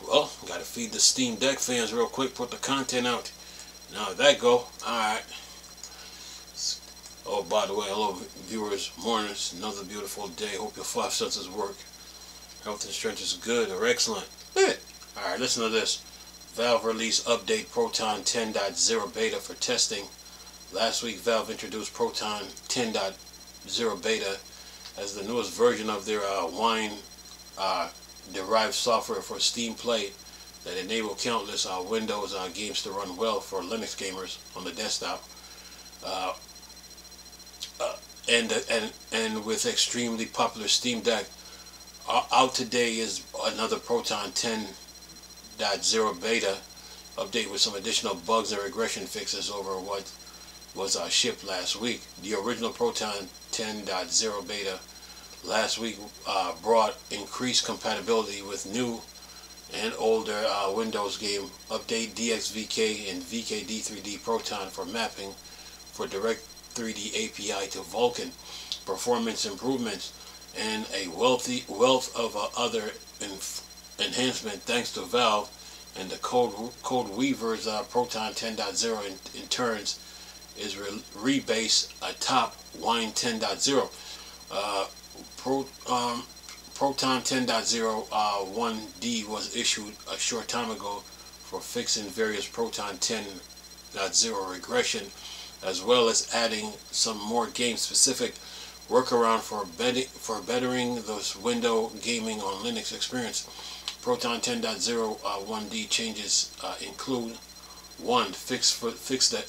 Well, gotta feed the Steam Deck fans real quick, put the content out. Now that go, alright. Oh, by the way, hello viewers, mourners, another beautiful day. Hope your five senses work. Health and strength is good or excellent. Alright, listen to this. Valve released update Proton 10.0 beta for testing. Last week, Valve introduced Proton 10.0 beta as the newest version of their Wine derived software for Steam Play that enable countless Windows games to run well for Linux gamers on the desktop. And with extremely popular Steam Deck, out today is another Proton 10.0 beta update with some additional bugs and regression fixes over what was shipped last week. The original Proton 10.0 beta last week brought increased compatibility with new and older Windows game. Update DXVK and VKD3D Proton for mapping for direct 3D API to Vulkan, performance improvements, and a wealth of other enhancement thanks to Valve and the Code Weaver's Proton 10.0 in turns is rebased atop Wine 10.0. Proton 10.0 1D was issued a short time ago for fixing various Proton 10.0 regression, as well as adding some more game-specific workaround for bettering the window gaming on Linux experience. Proton 10.0 1D changes include 1. Fix the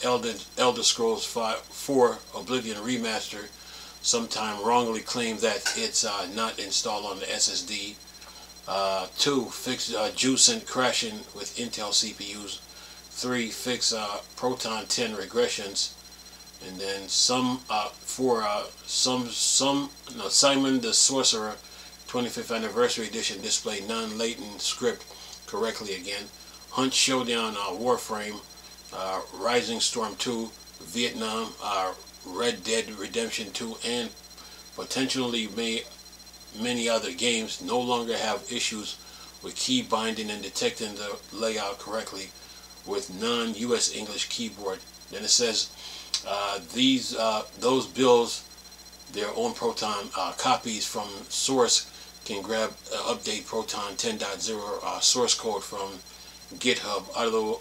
Elder Scrolls 4 Oblivion remaster. Sometime wrongly claimed that it's not installed on the SSD. 2. Fix juicing crashing with Intel CPUs. 3. Fix Proton 10 regressions. And then Simon the Sorcerer 25th Anniversary Edition display non-latent script correctly again. Hunt Showdown Warframe, Rising Storm 2, Vietnam, Red Dead Redemption 2, and potentially many other games no longer have issues with key binding and detecting the layout correctly with non-US English keyboard. Then it says those builds their own Proton copies from source can grab update Proton 10.0 source code from GitHub.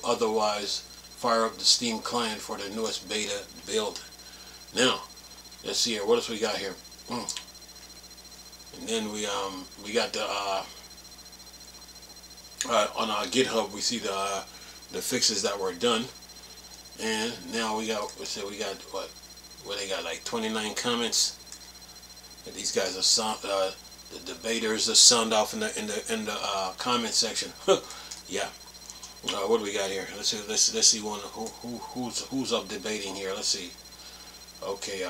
Otherwise, fire up the Steam client for the newest beta build. Now, let's see here. What else we got here? And then we got the on our GitHub we see the fixes that were done, and now we got what they got, like 29 comments. And these guys are the debaters are sound off in the comment section. Yeah. What do we got here? Let's see one who's up debating here. Let's see. Okay,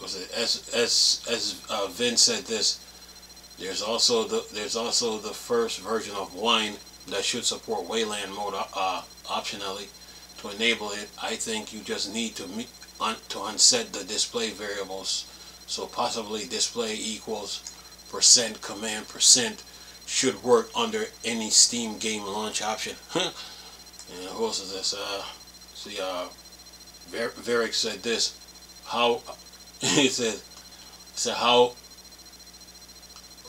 was it as Vin said this? There's also the first version of Wine that should support Wayland mode optionally. To enable it, I think you just need to unset the display variables. So possibly display equals % command % should work under any Steam game launch option. And who else is this? See, Varick said this. How he said how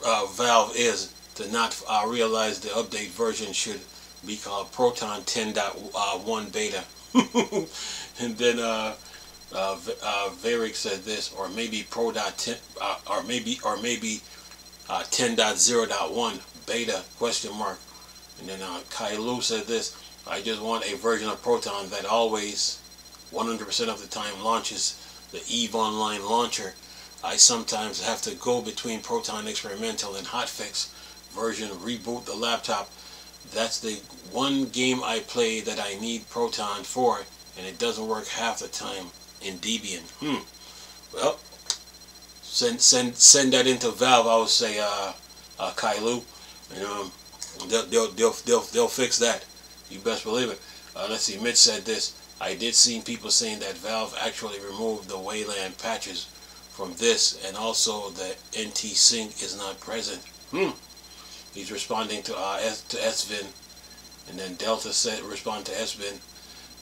Valve is to not realize the update version should be called Proton 10.1 beta. And then Varick said this, or maybe Pro.10 or maybe 10.0.1 beta question mark. And then Kailu said this. I just want a version of Proton that always 100% of the time launches the EVE Online launcher. I sometimes have to go between Proton Experimental and Hotfix version, reboot the laptop. That's the one game I play that I need Proton for, and it doesn't work half the time in Debian. Well, send that into Valve, I would say, Kailu. They'll fix that. You best believe it. Let's see. Mitch said this. I did see people saying that Valve actually removed the Wayland patches from this, and also the NT sync is not present. He's responding to SVin And then Delta said, respond to Esvin,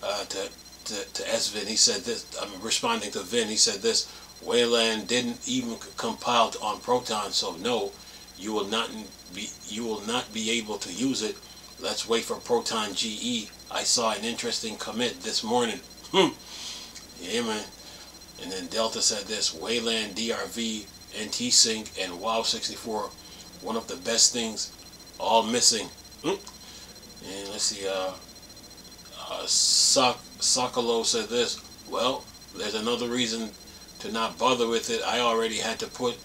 to Esvin, he said this, I'm responding to Vin, he said this: Wayland didn't even compile on Proton, so no, you will not be able to use it. Let's wait for Proton GE. I saw an interesting commit this morning. Yeah, man. And then Delta said this: Wayland, DRV, NT Sync, and WoW 64, one of the best things, all missing. And let's see, Sokolo said this: well, there's another reason to not bother with it. I already had to put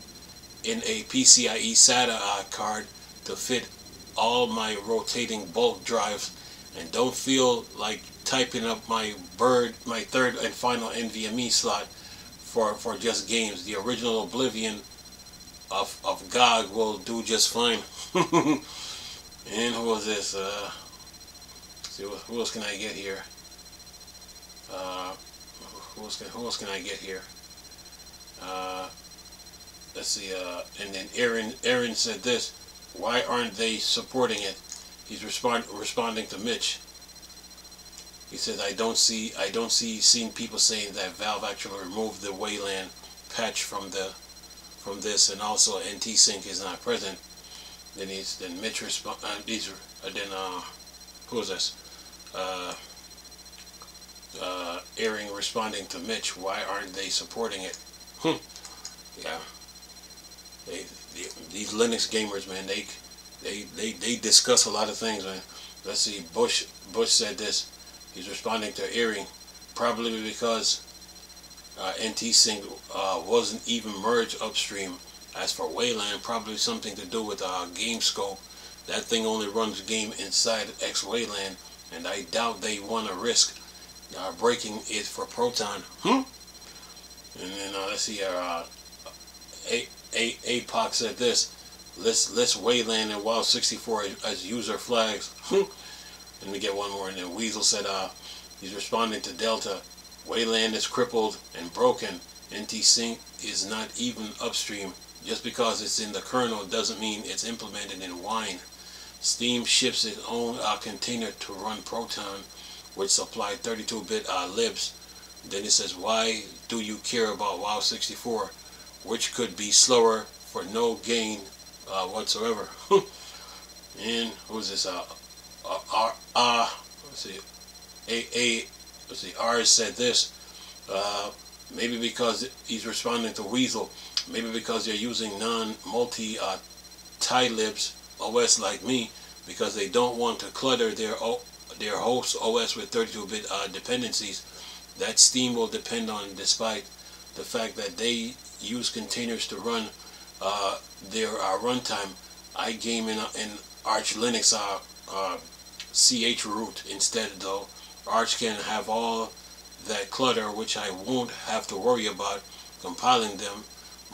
in a PCIe SATA card to fit all my rotating bulk drives, and don't feel like typing up my third and final NVMe slot for just games. The original Oblivion of GOG will do just fine. And who was this? See, who else can I get here? Who else can I get here? Let's see. And then Aaron said this: why aren't they supporting it? He's responding to Mitch. He said, I don't see seeing people saying that Valve actually removed the Wayland patch from this, and also NT Sync is not present. Then Mitch who is this? Aaron responding to Mitch: why aren't they supporting it? Yeah. These Linux gamers, man, they discuss a lot of things, man. Let's see. Bush said this. He's responding to Earring, probably because NT Sync wasn't even merged upstream. As for Wayland, probably something to do with game scope. That thing only runs game inside X Wayland, and I doubt they want to risk breaking it for Proton. And then let's see. APOC said this: let's Wayland and WoW 64 as user flags. Let me get one more. And then Weasel said he's responding to Delta: Wayland is crippled and broken. NT Sync is not even upstream. Just because it's in the kernel doesn't mean it's implemented in Wine. Steam ships its own container to run Proton, which supply 32-bit libs. Then it says, why do you care about WoW 64, which could be slower for no gain whatsoever? And who's this? Let's see. R said this. Maybe because he's responding to Weasel. Maybe because they're using non-multi libs OS like me, because they don't want to clutter their host OS with 32-bit dependencies that Steam will depend on, despite the fact that they use containers to run their runtime. I game in Arch Linux CH root instead, though. Arch can have all that clutter, which I won't have to worry about compiling them.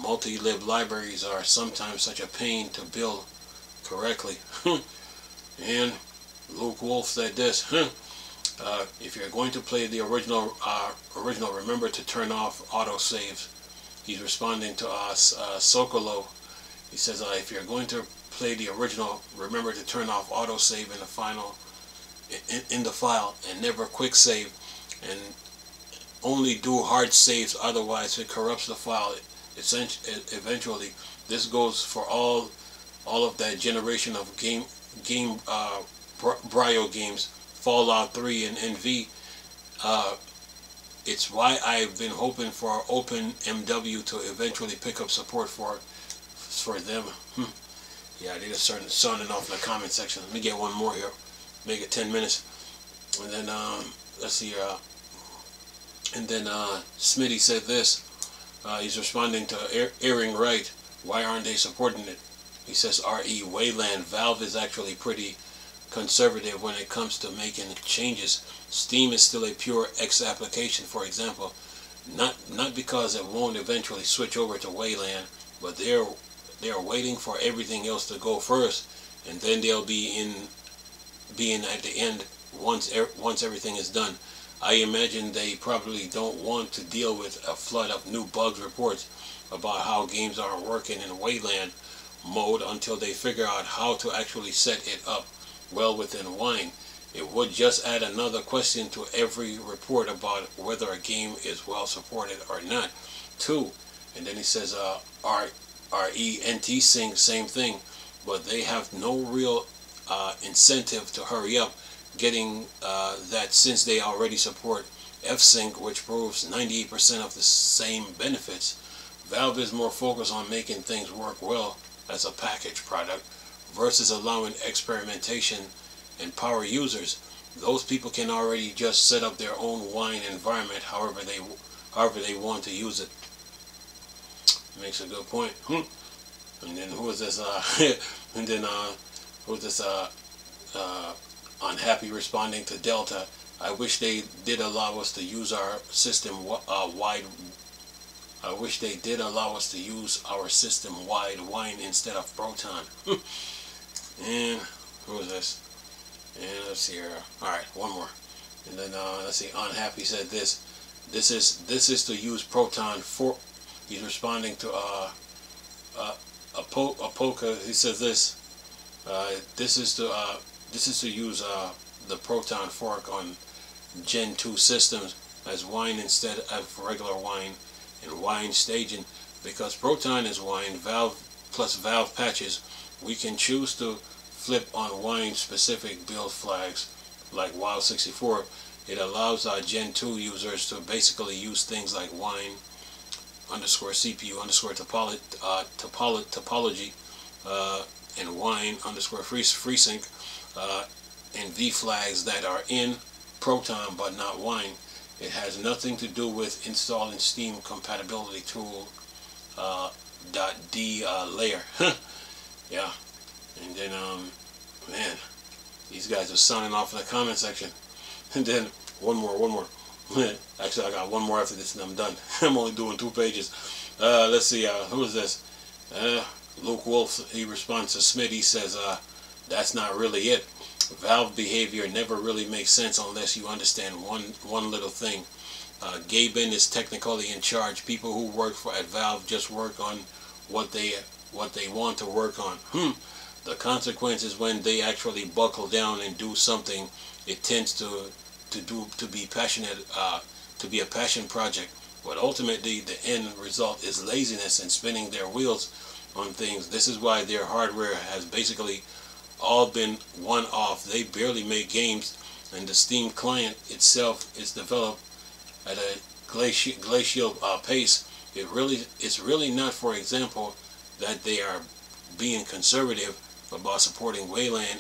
Multi-lib libraries are sometimes such a pain to build correctly. And Luke Wolf said this: if you're going to play the original, remember to turn off autosaves. He's responding to Sokolo. He says, if you're going to play the original, remember to turn off autosave in the file, and never quick save, and only do hard saves, otherwise it corrupts the file eventually. This goes for all of that generation of Brio games, Fallout 3 and NV. It's why I've been hoping for OpenMW to eventually pick up support for them. Yeah, they just started sounding off in the comment section. Let me get one more here. Make it 10 minutes. And then, let's see, and then Smitty said this. He's responding to Earring Right: why aren't they supporting it? He says, RE Wayland, Valve is actually pretty conservative when it comes to making changes. Steam is still a pure X application, for example. Not because it won't eventually switch over to Wayland, but they're waiting for everything else to go first, and then they'll be being at the end once everything is done. I imagine they probably don't want to deal with a flood of new bugs reports about how games aren't working in Wayland mode until they figure out how to actually set it up well within Wine. It would just add another question to every report about whether a game is well supported or not. 2, and then he says RENT sync, same thing, but they have no real incentive to hurry up getting that, since they already support F-Sync, which proves 98% of the same benefits. Valve is more focused on making things work well as a package product versus allowing experimentation and power users. Those people can already just set up their own wine environment however they want to use it. Makes a good point. And then who is this? And then who's this? Unhappy responding to Delta. I wish they did allow us to use our system wide. I wish they did allow us to use our system-wide wine instead of Proton. And who is this? And let's see here. All right, one more. And then let's see. Unhappy said this. This is to use Proton for. He's responding to Apoka. He says this. This is to use the Proton fork on Gen 2 systems as wine instead of regular wine and wine staging. Because Proton is wine, Valve plus Valve patches, we can choose to flip on wine specific build flags like WoW64. It allows our Gen 2 users to basically use things like wine underscore CPU underscore topology and wine underscore FreeSync and V flags that are in Proton but not wine. It has nothing to do with installing Steam compatibility tool .d layer. Yeah. And then man, these guys are signing off in the comment section. And then one more. Actually, I got one more after this and I'm done. I'm only doing 2 pages. Let's see, who is this? Luke Wolf, he responds to Smith. He says, that's not really it. Valve behavior never really makes sense unless you understand one little thing. Gaben is technically in charge. People who work at Valve just work on what they want to work on. The consequence is when they actually buckle down and do something, it tends to be passionate, to be a passion project. But ultimately, the end result is laziness and spinning their wheels on things. This is why their hardware has basically all been one-off. They barely make games, and the Steam client itself is developed at a glacial pace. It's really not, for example, that they are being conservative about supporting Wayland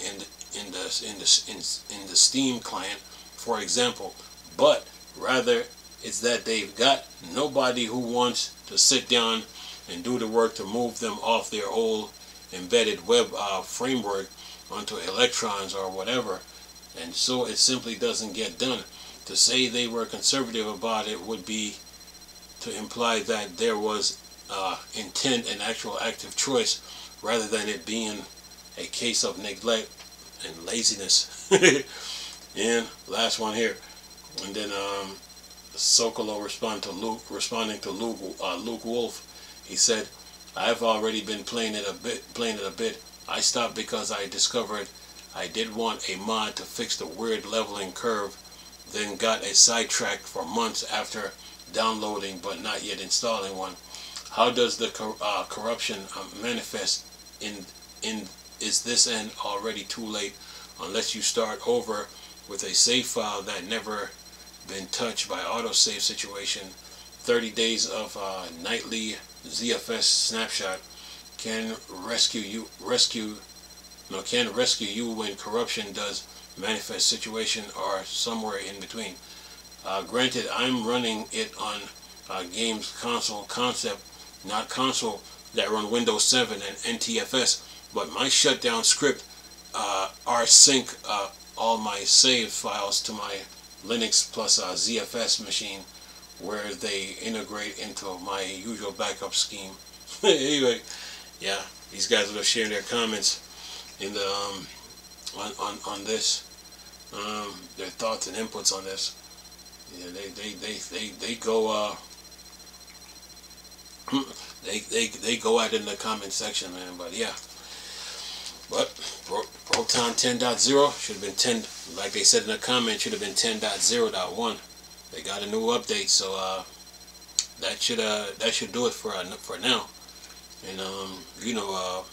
in the Steam client, for example, but rather it's that they've got nobody who wants to sit down and do the work to move them off their old embedded web framework onto electrons or whatever, and so it simply doesn't get done. To say they were conservative about it would be to imply that there was intent and actual active choice rather than it being a case of neglect and laziness. And last one here, and then Sokolo responding to Luke Wolf. He said, "I've already been playing it a bit. I stopped because I discovered I did want a mod to fix the weird leveling curve, then got a sidetracked for months after downloading but not yet installing one. How does the corruption manifest is this end already too late unless you start over with a save file that never been touched by autosave situation? 30 days of nightly ZFS snapshot can rescue you when corruption does manifest situation or somewhere in between. Granted, I'm running it on games console concept, not console that run Windows 7 and NTFS, but my shutdown script rsync all my save files to my Linux plus ZFS machine, where they integrate into my usual backup scheme." Anyway, yeah, these guys are sharing their comments in the on this, their thoughts and inputs on this. Yeah, they go they go out in the comment section, man. But yeah, but Proton 10.0 should have been 10, like they said in the comment, should have been 10.0.1. They got a new update, so that should do it for now. And you know,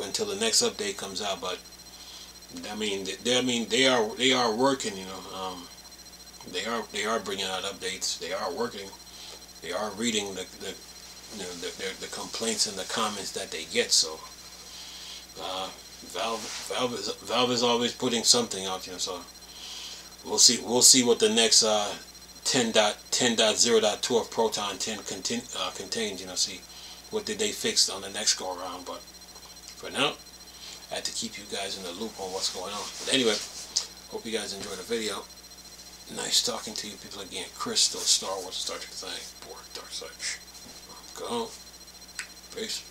until the next update comes out. But I mean they are working. You know, they are bringing out updates. They are working. They are reading the complaints and the comments that they get. So Valve is always putting something out, you know. So we'll see what the next 10.0.2 of Proton 10 contains. You know, see what did they fix on the next go around. But for now, I had to keep you guys in the loop on what's going on. But anyway, hope you guys enjoyed the video. Nice talking to you people again. Crystal, Star Wars, Star Trek thing, Borg, Dark Side. Go home. Peace.